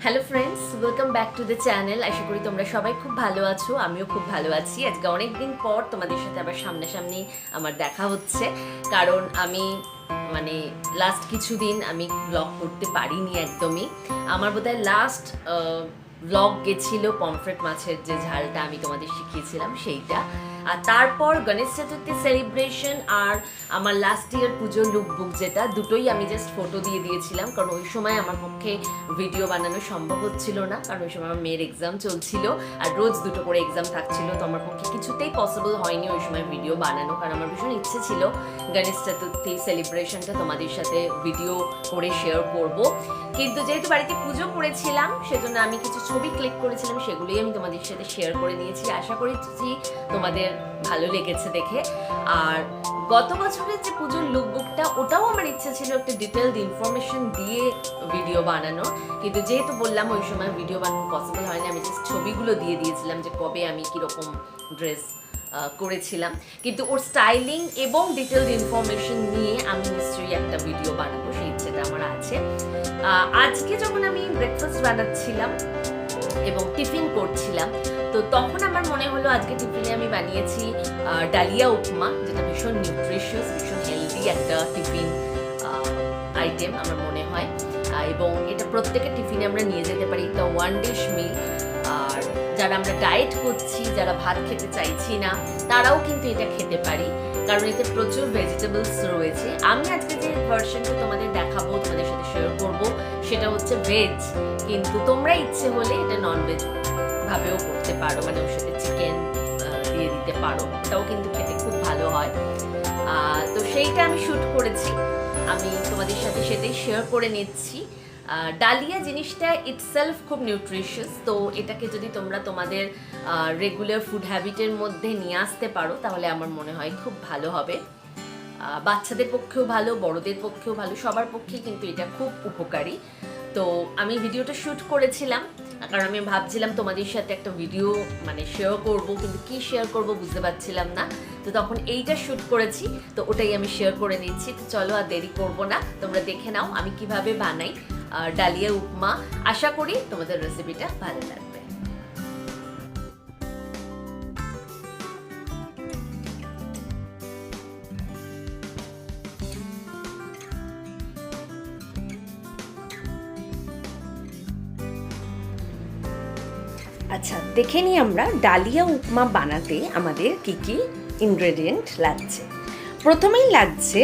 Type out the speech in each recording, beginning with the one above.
Hello friends, welcome back to the channel. আশা করি তোমরা সবাই খুব ভালো আছো, আমিও খুব ভালো আছি। আজকে অনেক দিন পর তোমাদের সাথে আবার সামনাসামনি আমার দেখা হচ্ছে, কারণ আমি লাস্ট কিছুদিন আমি ব্লগ করতে পারিনি একদমই। আমার বোধহয় লাস্ট ব্লগ গেছিল পমফ্রেট মাছের যে ঝালটা আমি তোমাদের শিখিয়েছিলাম সেইটা। আর তারপর গণেশ চতুর্থী সেলিব্রেশন আর আমার লাস্ট ইয়ার পুজোর লুকবুক, যেটা দুটোই আমি জাস্ট ফটো দিয়ে দিয়েছিলাম, কারণ ওই সময় আমার পক্ষে ভিডিও বানানো সম্ভব হচ্ছিল না, কারণ ওই সময় আমার মেয়ের এক্সাম চলছিল আর রোজ দুটো করে এক্সাম থাকছিল। তো আমার পক্ষে কিছুতেই পসিবল হয়নি ওই সময় ভিডিও বানানো, কারণ আমার ভীষণ ইচ্ছে ছিল গণেশ চতুর্থী সেলিব্রেশনটা তোমাদের সাথে ভিডিও করে শেয়ার করব। কিন্তু যেহেতু বাড়িতে পুজো করেছিলাম সেজন্য আমি কিছু ছবি ক্লিক করেছিলাম, সেগুলোই আমি তোমাদের সাথে শেয়ার করে দিয়েছি। আশা করছি তোমাদের ভালো লেগেছে দেখে। আর গত বছরের যে পুজোর লুকবুকটা, ওটাও আমার ইচ্ছে ছিল একটা ডিটেলড ইনফরমেশন দিয়ে ভিডিও বানানো, কিন্তু যেহেতু বললাম ওই সময় ভিডিও বানানো পসিবল হয়নি, আমি জাস্ট ছবিগুলো দিয়ে দিয়েছিলাম যে কবে আমি কীরকম ড্রেস করেছিলাম। কিন্তু ওর স্টাইলিং এবং ডিটেলড ইনফরমেশন নিয়ে আমি নিশ্চয়ই একটা ভিডিও বানাবো, সেই ইচ্ছেটা আমার আছে। আজকে যখন আমি ব্রেকফাস্ট বানাচ্ছিলাম এবং টিফিন করছিলাম, তো তখন আমার মনে হলো আজকে টিফিনে আমি বানিয়েছি ডালিয়া উপমা, যেটা ভীষণ নিউট্রিশিয়াস, ভীষণ হেলদি একটা টিফিন আইটেম আমার মনে হয়। এবং এটা প্রত্যেকের টিফিনে আমরা নিয়ে যেতে পারি, এটা ওয়ান ডিশ মিল। আর যারা আমরা ডায়েট করছি, যারা ভাত খেতে চাইছি না, তারাও কিন্তু এটা খেতে পারি, কারণ এতে প্রচুর ভেজিটেবলস রয়েছে। আমি আজকে যে ভার্সনটা তোমাদের দেখাবো, তোমাদের সাথে শেয়ার করব, সেটা হচ্ছে ভেজ, কিন্তু তোমরা ইচ্ছে হলে এটা নন ভেজ ভাবেও করতে পারো, মানে ওর সাথে চিকেন দিয়ে দিতে পারো, এটাও কিন্তু খেতে খুব ভালো হয়। তো সেইটা আমি শ্যুট করেছি, আমি তোমাদের সাথে সেটাই শেয়ার করে নিচ্ছি। ডালিয়া জিনিসটা ইটসেলফ খুব নিউট্রিশিয়াস, তো এটাকে যদি তোমরা তোমাদের রেগুলার ফুড হ্যাবিটের মধ্যে নিয়ে আসতে পারো তাহলে আমার মনে হয় খুব ভালো হবে। বাচ্চাদের পক্ষেও ভালো, বড়দের পক্ষেও ভালো, সবার পক্ষেই কিন্তু এটা খুব উপকারী। তো আমি ভিডিওটা শ্যুট করেছিলাম, কারণ আমি ভাবছিলাম তোমাদের সাথে একটা ভিডিও শেয়ার করব, কিন্তু কি শেয়ার করব বুঝতে পারছিলাম না। তো তখন এইটা শ্যুট করেছি, তো ওটাই আমি শেয়ার করে নিচ্ছি। তো চলো আর দেরি করব না, তোমরা দেখে নাও আমি কিভাবে বানাই ডালিয়া উপমা। আশা করি তোমাদের রেসিপিটা ভালো লাগবে। আচ্ছা, দেখে নিই আমরা ডালিয়া উপমা বানাতে আমাদের কি কি ইনগ্রেডিয়েন্ট লাগছে। প্রথমেই লাগছে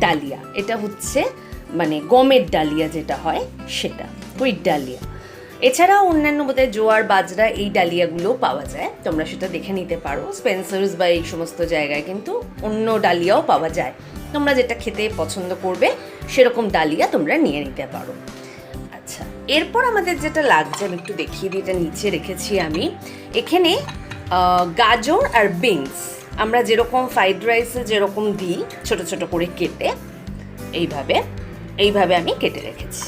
ডালিয়া, এটা হচ্ছে গমের ডালিয়া যেটা হয় সেটা, হুইট ডালিয়া। এছাড়াও অন্যান্য বোধহয় জোয়ার, বাজরা, এই ডালিয়াগুলো পাওয়া যায়, তোমরা সেটা দেখে নিতে পারো। স্পেন্সার্স বা এই সমস্ত জায়গায় কিন্তু অন্য ডালিয়াও পাওয়া যায়, তোমরা যেটা খেতে পছন্দ করবে সেরকম ডালিয়া তোমরা নিয়ে নিতে পারো। আচ্ছা, এরপর আমাদের যেটা লাগছে আমি একটু দেখিয়ে দিই, এটা নিচে রেখেছি আমি। এখানে গাজর আর বিনস, আমরা যেরকম ফ্রাইড রাইসে যেরকম দিই ছোট ছোট করে কেটে, এইভাবে আমি কেটে রেখেছি।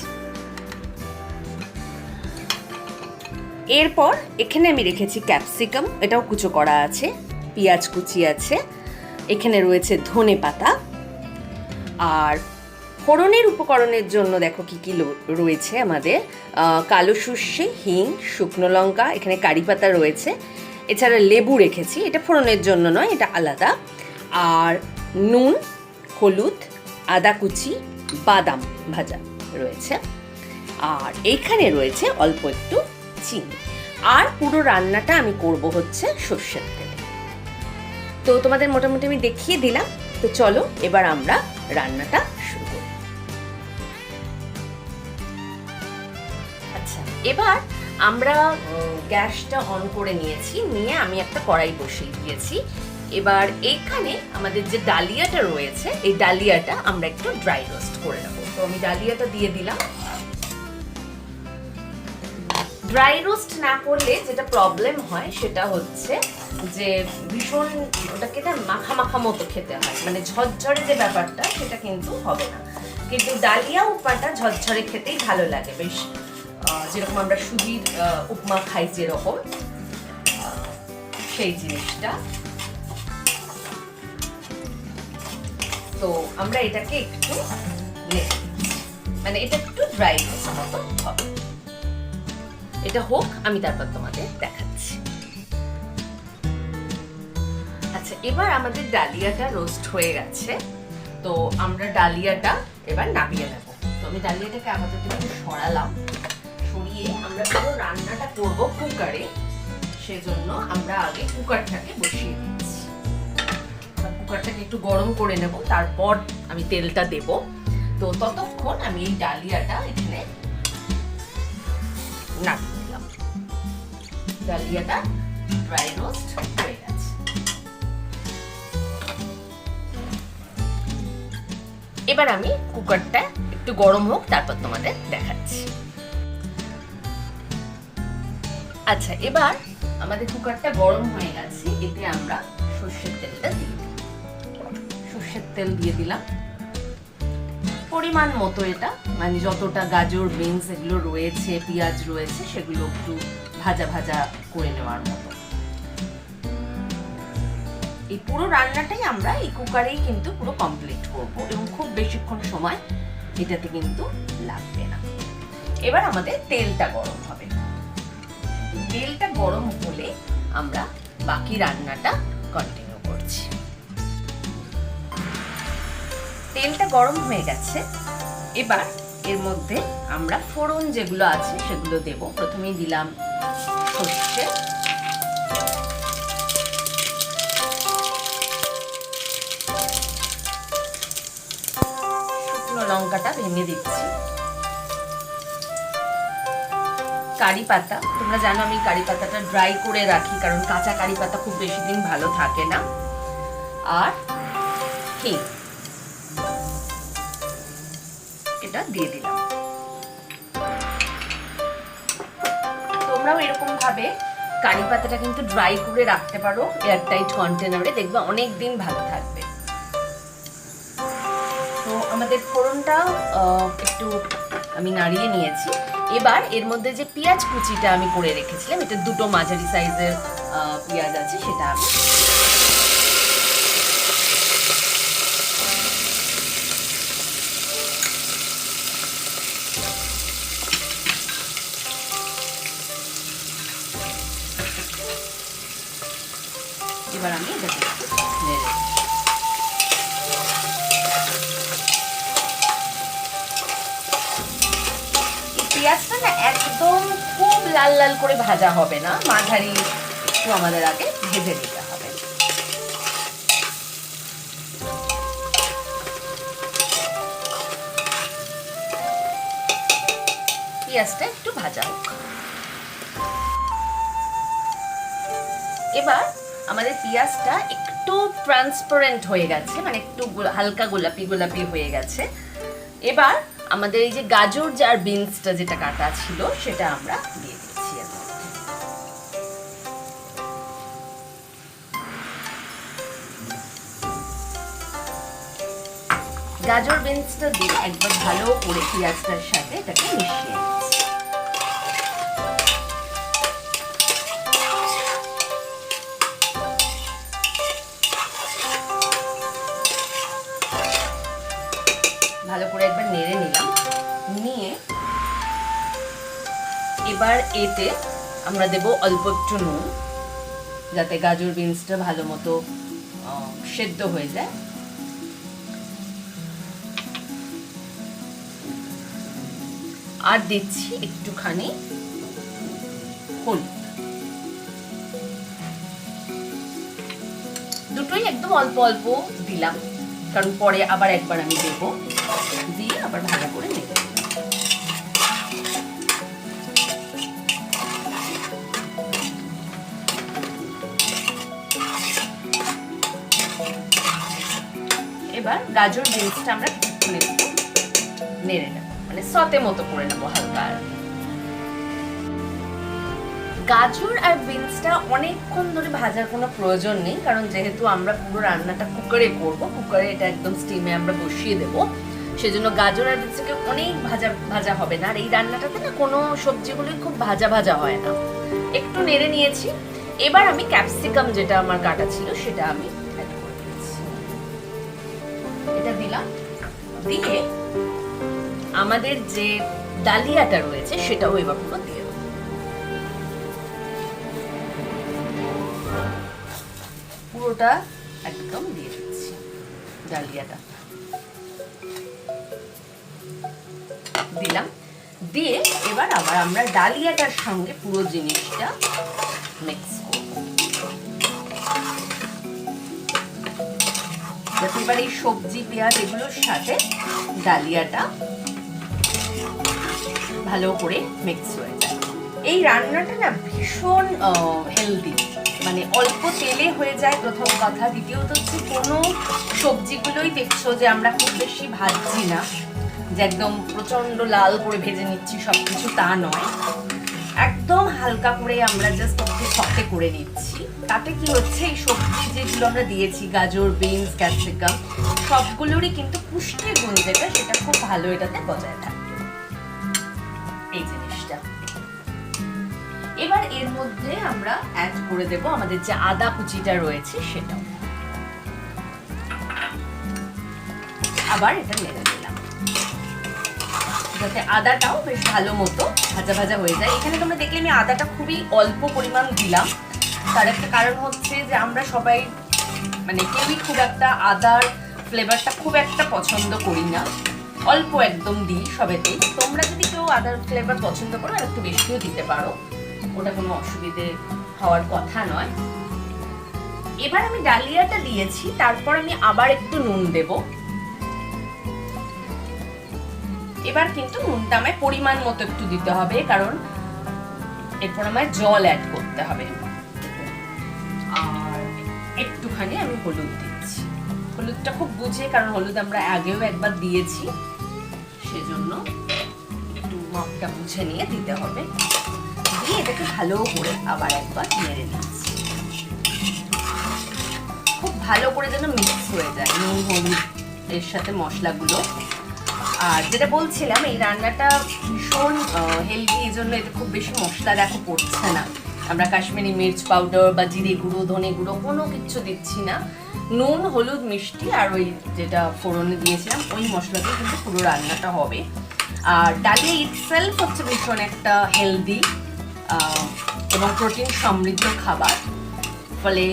এরপর এখানে আমি রেখেছি ক্যাপসিকাম, এটাও কুচো করা আছে, পেঁয়াজ কুচি আছে, এখানে রয়েছে ধনে পাতা। আর ফোড়নের উপকরণের জন্য দেখো কি কি রয়েছে আমাদের, কালো সর্ষে, হিং, শুকনো লঙ্কা, এখানে কারি পাতা রয়েছে, এছাড়া লেবু রেখেছি, এটা ফোড়নের জন্য নয়, এটা আলাদা। আর নুন, হলুদ, আদা কুচি, বাদাম ভাজা রয়েছে, আর এইখানে রয়েছে অল্প একটু চিনি। আর পুরো রান্নাটা আমি করব হচ্ছে সর্ষের তেলে। তো তোমাদের মোটামুটি আমি দেখিয়ে দিলাম, তো চলো এবার আমরা রান্নাটা শুরু করি। আচ্ছা, এবার আমরা গ্যাসটা অন করে নিয়েছি, নিয়ে আমি একটা কড়াই বসিয়ে দিয়েছি। এবার এইখানে আমাদের যে ডালিয়াটা রয়েছে, এই ডালিয়াটা আমরা একটু ড্রাই রোস্ট করে নেবো। তো আমি ডালিয়াটা দিয়ে দিলাম। ড্রাই রোস্ট না করলে যেটা প্রবলেম হয় সেটা হচ্ছে যে ভীষণ ওটাকে না মাখা মাখা মতো খেতে হয়, ঝরঝরে যে ব্যাপারটা সেটা কিন্তু হবে না। কিন্তু ডালিয়া উপমাটা ঝরঝরে খেতেই ভালো লাগে বেশ, যেরকম আমরা সুজির উপমা খাই যেরকম, সেই জিনিসটা। তো আমরা এটাকে একটু এটা একটু ড্রাই রোস্ট মতো হবে। এটা হোক, আমি তারপর তোমাদের দেখাচ্ছি। আচ্ছা, এবার আমাদের ডালিয়াটা রোস্ট হয়ে গেছে, তো আমরা ডালিয়াটা এবার নামিয়ে নেব। তো আমি ডালিয়াটাকে আপাতত একটু সরালাম, সরিয়ে আমরা পুরো রান্নাটা করব কুকারে, সেজন্য আমরা আগে কুকারটাকে বসিয়ে দিচ্ছি। কুকারটাকে একটু গরম করে নেব, তারপর আমি তেলটা দেব। তো ততক্ষণ আমি এই ডালিয়াটা এখানে নামিয়ে দিলাম। ডালিয়াটা ড্রাই রোস্ট হয়ে গেছে। এবার আমি কুকারটা একটু গরম হোক, তারপর তোমাদের দেখাচ্ছি। আচ্ছা, এবার আমাদের কুকারটা গরম হয়ে গেছে, এতে আমরা সর্ষের তেলটা দিয়ে দিই। সর্ষের তেল দিয়ে দিলাম পরিমাণ মতো, এটা মানে যতটা গাজর বিনস এগুলো রয়েছে, পেঁয়াজ রয়েছে, সেগুলো একটু ভাজা ভাজা করে নেওয়ার মতো। এই পুরো রান্নাটাই আমরা এই কুকারেই কিন্তু পুরো কমপ্লিট করব, এবং খুব বেশিক্ষণ সময় এটাতে কিন্তু লাগবে না। এবার আমাদের তেলটা গরম হবে। তেলটা গরম হলে আমরা বাকি রান্নাটা কন্টিনিউ করছি। তেলটা গরম হয়ে গেছে, এবার এর মধ্যে আমরা ফোড়ন যেগুলো আছে সেগুলো দেব। প্রথমেই দিলাম সর্ষে, শুকনো লঙ্কাটা ভেঙে দিচ্ছি, কারি পাতা, তোমরা জানো আমি কারি পাতাটা ড্রাই করে রাখি, কারণ কাঁচা কারি পাতা খুব বেশি দিন ভালো থাকে না, আর হিং, এটা দিয়ে দিলাম। তোমরাও এরকম ভাবে কারি পাতাটা কিন্তু ড্রাই করে রাখতে পারো এয়ারটাইট কন্টেনারে, দেখবে অনেক দিন ভালো থাকবে। তো আমাদের ফোড়নটা একটু আমি নাড়িয়ে নিয়েছি। এবার এর মধ্যে যে পেঁয়াজ কুচিটা আমি করে রেখেছিলাম, এটা দুটো মাঝারি সাইজের পেঁয়াজ আছে, সেটা আমি এবার আমি এটাকে নেড়ে পেঁয়াজটা না একদম খুব লাল লাল করে ভাজা হবে না, মাঝারি একটু আমাদের আগে ভেজে নিতে হবে। পেঁয়াজটা একটু ভাজা হোক। এবার আমাদের পেঁয়াজটা একটু ট্রান্সপারেন্ট হয়ে গেছে, মানে একটু হালকা গোলাপি গোলাপি হয়ে গেছে। এবার আমাদের এই যে গাজর আর বিনসটা যেটা কাটা ছিল সেটা আমরা দিয়ে দিচ্ছি এর মধ্যে। গাজর বিনসটা দিয়ে একবার ভালো করে পেঁয়াজটার সাথে এটাকে মিশিয়ে নিচ্ছি। ভালো করে একবার নেড়ে নিলাম, নিয়ে এবার এতে আমরা দেব অল্প একটু নুন, যাতে গাজর বিনসটা ভালো মতো সেদ্ধ হয়ে যায়। আর দিচ্ছি একটুখানি হলুদ, দুটোই একদম অল্প অল্প দিলাম, কারণ পরে আবার একবার আমি দেব, দিয়ে আবার ভালো করে নেড়ে দেব। এবার গাজর বিনসটা আমরা নেড়ে নেব, মানে সতে মতো করে নেব হালকা। গাজর আর বিনসটা অনেকক্ষণ ধরে ভাজার কোনো প্রয়োজন নেই, কারণ যেহেতু আমরা পুরো রান্নাটা কুকারে করব, কুকারে এটা একদম স্টিমে আমরা বসিয়ে দেব, সেজন্য গাজর আর বিনসটাকে অনেক ভাজা ভাজা হবে না। আর এই রান্নাটাতে না কোনো সবজিগুলোই খুব ভাজা ভাজা হয় না। একটু নেড়ে নিয়েছি, এবার আমি ক্যাপসিকাম যেটা আমার কাটা ছিল সেটা আমি অ্যাড করে দিচ্ছি। এটা দিলাম, দিয়ে আমাদের যে ডালিয়াটা রয়েছে সেটাও এবার পুরো দিয়ে দেবো। পুরোটা একদম দিয়ে দিচ্ছি ডালিয়াটা দিলাম। দিয়ে এবার আবার আমরা ডালিয়াটার সঙ্গে পুরো জিনিসটা মিক্স করব। যাতে এবার এই সবজি পেঁয়াজ এগুলোর সাথে ডালিয়াটা ভালো করে মিক্স হয়ে যায়। এই রান্নাটা না ভীষণ হেলদি, মানে অল্প তেলে হয়ে যায় প্রথম কথা। দ্বিতীয়ত হচ্ছে কোনো সবজিগুলোই দেখছো যে আমরা খুব বেশি ভাজছি না, যে একদম প্রচন্ড লাল করে ভেজে নিচ্ছি সবকিছু, তা নয়। একদম হালকা করে আমরা জাস্ট একটু সফটে করে নিচ্ছি। তাতে কি হচ্ছে, এই সবজি যেগুলো আমরা দিয়েছি গাজর, বিনস, ক্যাপসিকাম, সবগুলোরই কিন্তু পুষ্টির গুণ যেটা সেটা খুব ভালো এটাতে বজায় থাকবে এই জিনিসটা। এবার এর মধ্যে আমরা অ্যাড করে দেব আমাদের যে আদা কুচিটা রয়েছে সেটাও। আবার এটা নেড়ে দিলাম যাতে আদাটাও বেশ ভালো মতো ভাজা ভাজা হয়ে যায়। এখানে তোমরা দেখলে আমি আদাটা খুবই অল্প পরিমাণ দিলাম। তার একটা কারণ হচ্ছে যে আমরা সবাই মানে কেউই খুব একটা আদার ফ্লেভারটা খুব একটা পছন্দ করি না, অল্প একদম দিই সবেতেই। তোমরা যদি কেউ আদার ফ্লেভার পছন্দ করো আর একটু বেশিও দিতে পারো, ওটা কোনো অসুবিধে হওয়ার কথা নয়। এবার আমি ডালিয়াটা দিয়েছি, তারপর আমি আবার একটু নুন দেব। এবার কিন্তু নুনটা আমায় পরিমাণ মতো একটু দিতে হবে, কারণ এরপর আমায় জল অ্যাড করতে হবে। আর একটুখানি আমি হলুদ দিচ্ছি, হলুদটা খুব বুঝে, কারণ হলুদ আমরা আগেও একবার দিয়েছি, সেজন্য একটু মাপটা বুঝে নিয়ে দিতে হবে। দিয়ে এটাকে ভালো করে আবার একবার নেড়ে নিচ্ছি, খুব ভালো করে যেন মিক্স হয়ে যায় নুন হলুদ এর সাথে মশলাগুলো। আর যেটা বলছিলাম, এই রান্নাটা ভীষণ হেলদি, এই জন্য এতে খুব বেশি মশলা দেখো পড়ছে না। আমরা কাশ্মীরি মির্চ পাউডার বা জিরে গুঁড়ো, ধনে গুঁড়ো কোনো কিছু দিচ্ছি না। নুন, হলুদ, মিষ্টি আর ওই যেটা ফোড়নে দিয়েছিলাম ওই মশলাতে কিন্তু পুরো রান্নাটা হবে। আর ডালিয়া ইটসেলফ হচ্ছে ভীষণ একটা হেলদি এবং প্রোটিন সমৃদ্ধ খাবার, ফলে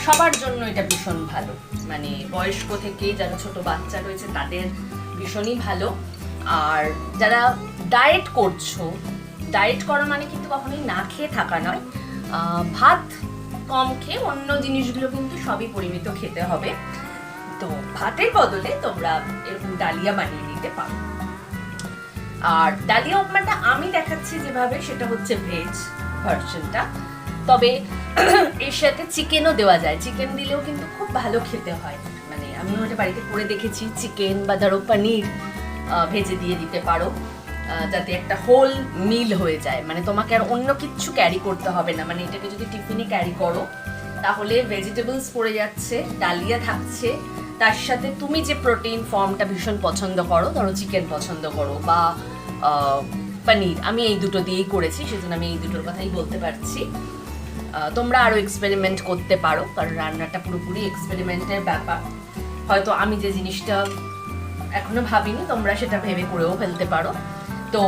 সবার জন্য এটা ভীষণ ভালো। মানে বয়স্ক থেকে যারা ছোট বাচ্চা রয়েছে তাদের ভীষণই ভালো। আর যারা ডায়েট করছো, ডায়েট করা মানে কিন্তু কখনোই না খেয়ে থাকা নয়, ভাত কম খেয়ে অন্য জিনিসগুলো কিন্তু সবই পরিমিত খেতে হবে। তো ভাতের বদলে তোমরা এরকম ডালিয়া বানিয়ে নিতে পারো। আর ডালিয়া উপমাটা আমি দেখাচ্ছি যেভাবে, সেটা হচ্ছে ভেজ ভার্সনটা। তবে এর সাথে চিকেনও দেওয়া যায়, চিকেন দিলেও কিন্তু খুব ভালো খেতে হয়। মানে আমি ওটা বাড়িতে করে দেখেছি, চিকেন বা ধরো পনির ভেজে দিয়ে দিতে পারো, যাতে একটা হোল মিল হয়ে যায়। মানে তোমাকে আর অন্য কিছু ক্যারি করতে হবে না। মানে এটাকে যদি টিফিনে ক্যারি করো তাহলে ভেজিটেবলস পড়ে যাচ্ছে, ডালিয়া থাকছে, তার সাথে তুমি যে প্রোটিন ফর্মটা ভীষণ পছন্দ করো, ধরো চিকেন পছন্দ করো বা পনির, আমি এই দুটো দিয়েই করেছি সেজন্য আমি এই দুটোর কথাই বলতে পারছি। তোমরা আরও এক্সপেরিমেন্ট করতে পারো, কারণ রান্নাটা পুরোপুরি এক্সপেরিমেন্টের ব্যাপার। হয়তো আমি যে জিনিসটা এখনো ভাবিনি, তোমরা সেটা ভেবে করেও ফেলতে পারো। তো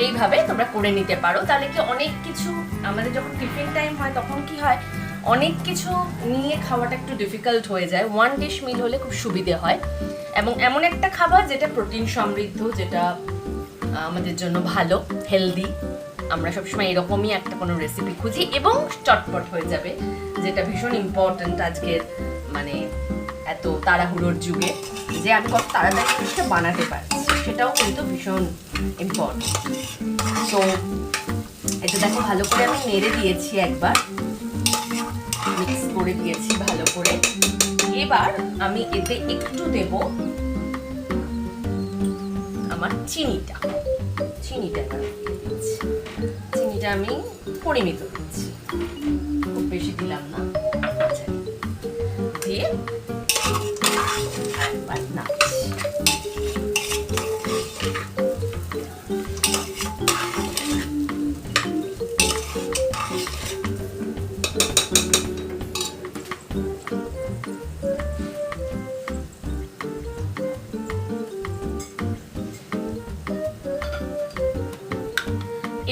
এইভাবে তোমরা করে নিতে পারো। তাহলে কি অনেক কিছু, আমাদের যখন টিফিন টাইম হয় তখন কি হয়, অনেক কিছু নিয়ে খাওয়াটা একটু ডিফিকাল্ট হয়ে যায়। ওয়ান ডিশ মিল হলে খুব সুবিধে হয়, এবং এমন একটা খাবার যেটা প্রোটিন সমৃদ্ধ, যেটা আমাদের জন্য ভালো, হেলদি। আমরা সবসময় এরকমই একটা কোনো রেসিপি খুঁজি এবং চটপট হয়ে যাবে, যেটা ভীষণ ইম্পর্ট্যান্ট আজকের মানে এত তাড়াহুড়োর যুগে, যে আমি কত তাড়াতাড়ি জিনিসটা বানাতে পারছি সেটাও কিন্তু ভীষণ ইম্পর্ট্যান্ট। তো এটা দেখো ভালো করে আমি নেড়ে দিয়েছি, একবার মিক্স করে দিয়েছি ভালো করে। এবার আমি এতে একটু দেব আমার চিনিটা এবার দিচ্ছি। চিনিটা আমি পরিমিত দিচ্ছি, খুব বেশি দিলাম না। দিয়ে একবার নাড়ছি।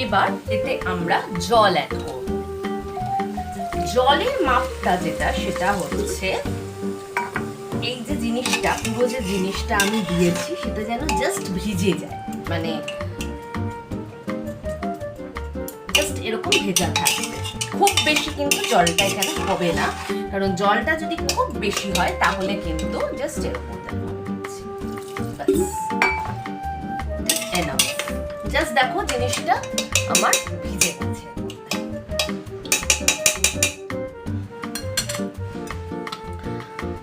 এবার এতে আমরা জল অ্যাড করব। জলের মাপটা যেটা সেটা হচ্ছে এই যে জিনিসটা, পুরো যে জিনিসটা আমি দিয়েছি সেটা যেন জাস্ট ভিজে যায়, মানে জাস্ট এরকম ভেজা থাকবে। খুব বেশি কিন্তু জলটা এখানে হবে না, কারণ জলটা যদি খুব বেশি হয় তাহলে কিন্তু জাস্ট এরকম জাস্ট দেখো জিনিসটা আমার ভিজে গেছে।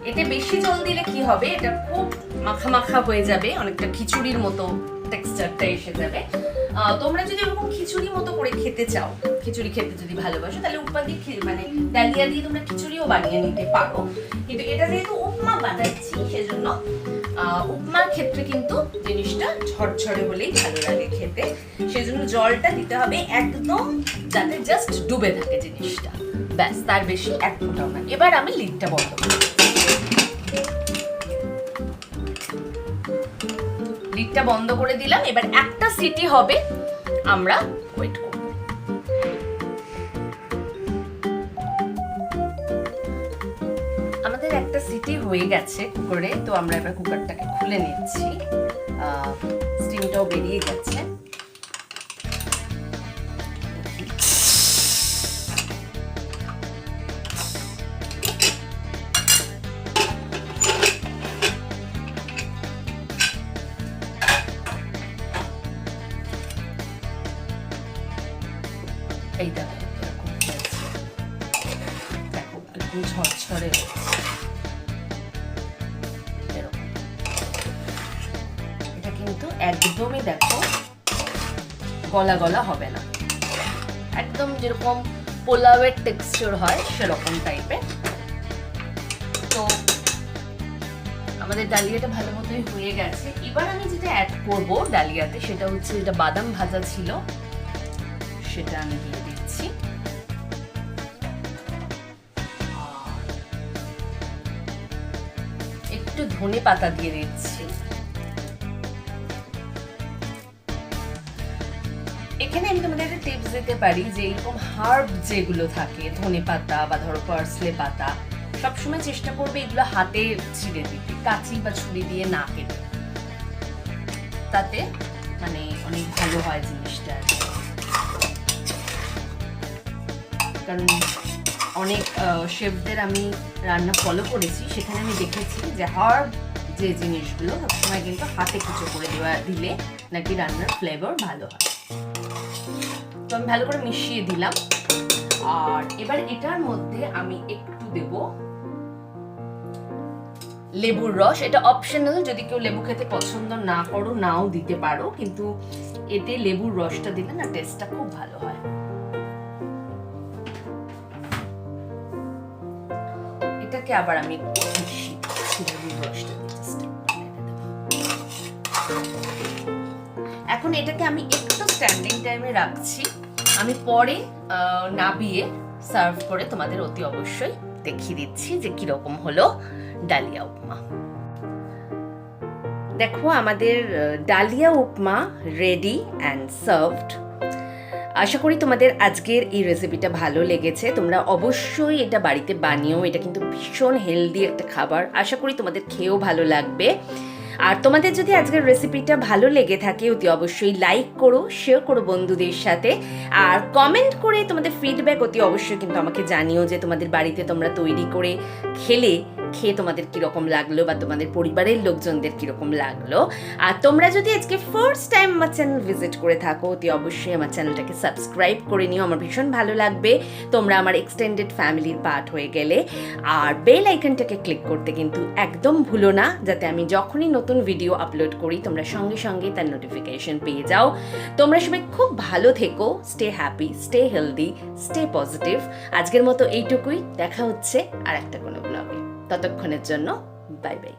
এতে বেশি জল দিলে কি হবে, এটা খুব মাখা মাখা হয়ে যাবে, অনেকটা খিচুড়ির মতো টেক্সচারটা এসে যাবে। তোমরা যদি এরকম খিচুড়ি মতো করে খেতে চাও, খিচুড়ি খেতে যদি ভালোবাসো, তাহলে উপমা দিয়ে মানে ডালিয়া দিয়ে তোমরা খিচুড়িও বানিয়ে নিতে পারো। কিন্তু এটা যেহেতু উপমা বানাচ্ছি সেজন্য উপমার ক্ষেত্রে কিন্তু জিনিসটা ঝরঝরে হলেই ভালো লাগে খেতে, সেজন্য জলটা দিতে হবে একদম যাতে জাস্ট ডুবে থাকে জিনিসটা, ব্যাস, তার বেশি এক ফোঁটাও না। এবার আমি লিডটা বন্ধ করি, লিডটা বন্ধ করে দিলাম। এবার একটা সিটি হবে, আমরা ওয়েট করব। আমাদের একটা সিটি হয়ে গেছে কুকারে, তো আমরা এবার কুকারটাকে খুলে নিচ্ছি, স্টিমটাও বেরিয়ে গেছে। এই দেখো একটু ঝরঝরে এটা কিন্তু একদমই দেখো গলা গলা হবে না, একদম যেরকম পোলাওয়ের টেক্সচার হয় সেরকম টাইপের। তো আমাদের ডালিয়াটা ভালো মতোই হয়ে গেছে। এবার আমি যেটা অ্যাড করব ডালিয়াতে সেটা হচ্ছে যেটা বাদাম ভাজা ছিল সেটা আমি দিয়ে দিচ্ছি, একটু ধনে পাতা দিয়ে দিচ্ছি। এখানে আমি তোমাদের একটা টিপস দিতে পারি যে এরকম হার্ব যেগুলো থাকে, ধনে পাতা বা ধরো পার্সলে পাতা, সবসময় চেষ্টা করবে এগুলো হাতে ছিঁড়ে দিতে, কাঁচি বা ছুরি দিয়ে না কেটে, তাতে মানে অনেক ভালো হয় জিনিসটা। কারণ অনেক শেফদের আমি রান্না ফলো করেছি, সেখানে আমি দেখেছি যে হার্ব যে জিনিসগুলো সবসময় কিন্তু হাতে কুচো করে দিলে নাকি রান্নার ফ্লেভার ভালো হয়। তো আমি ভালো করে মিশিয়ে দিলাম। আর এবার এটার মধ্যে আমি একটু দেব লেবুর রস। এটা অপশনাল, যদি কেউ লেবু খেতে পছন্দ না করো নাও দিতে পারো, কিন্তু এতে লেবুর রসটা দিলে না টেস্টটা খুব ভালো হয়। এটাকে আবার আমি একটু লেবুর রসটা এখন এটাকে আমি একটু স্ট্যান্ডিং টাইমে রাখছি, আমি পরে নাবিয়ে সার্ভ করে তোমাদের অতি অবশ্যই দেখিয়ে দিচ্ছি যে কিরকম হলো ডালিয়া উপমা। দেখো আমাদের ডালিয়া উপমা রেডি অ্যান্ড সার্ভড। আশা করি তোমাদের আজকের এই রেসিপিটা ভালো লেগেছে, তোমরা অবশ্যই এটা বাড়িতে বানিও, এটা কিন্তু ভীষণ হেলদি একটা খাবার, আশা করি তোমাদের খেয়েও ভালো লাগবে। আর তোমাদের যদি আজকের রেসিপিটা ভালো লেগে থাকে অতি অবশ্যই লাইক করো, শেয়ার করো বন্ধুদের সাথে, আর কমেন্ট করে তোমাদের ফিডব্যাক অতি অবশ্যই কিন্তু আমাকে জানিও যে তোমাদের বাড়িতে তোমরা তৈরি করে খেয়ে তোমাদের কীরকম লাগলো বা তোমাদের পরিবারের লোকজনদের কীরকম লাগলো। আর তোমরা যদি আজকে ফার্স্ট টাইম আমার চ্যানেল ভিজিট করে থাকো অতি অবশ্যই আমার চ্যানেলটাকে সাবস্ক্রাইব করে নিও, আমার ভীষণ ভালো লাগবে তোমরা আমার এক্সটেন্ডেড ফ্যামিলির পার্ট হয়ে গেলে। আর বেল আইকনটাকে ক্লিক করতে কিন্তু একদম ভুলো না, যাতে আমি যখনই নতুন ভিডিও আপলোড করি তোমরা সঙ্গে সঙ্গে তার নোটিফিকেশন পেয়ে যাও। তোমরা সবাই খুব ভালো থেকো, stay happy, stay healthy, stay positive. আজকের মতো এইটুকুই, দেখা হচ্ছে আর একটা কোনো ব্লগে, ততক্ষণের জন্য বাই বাই।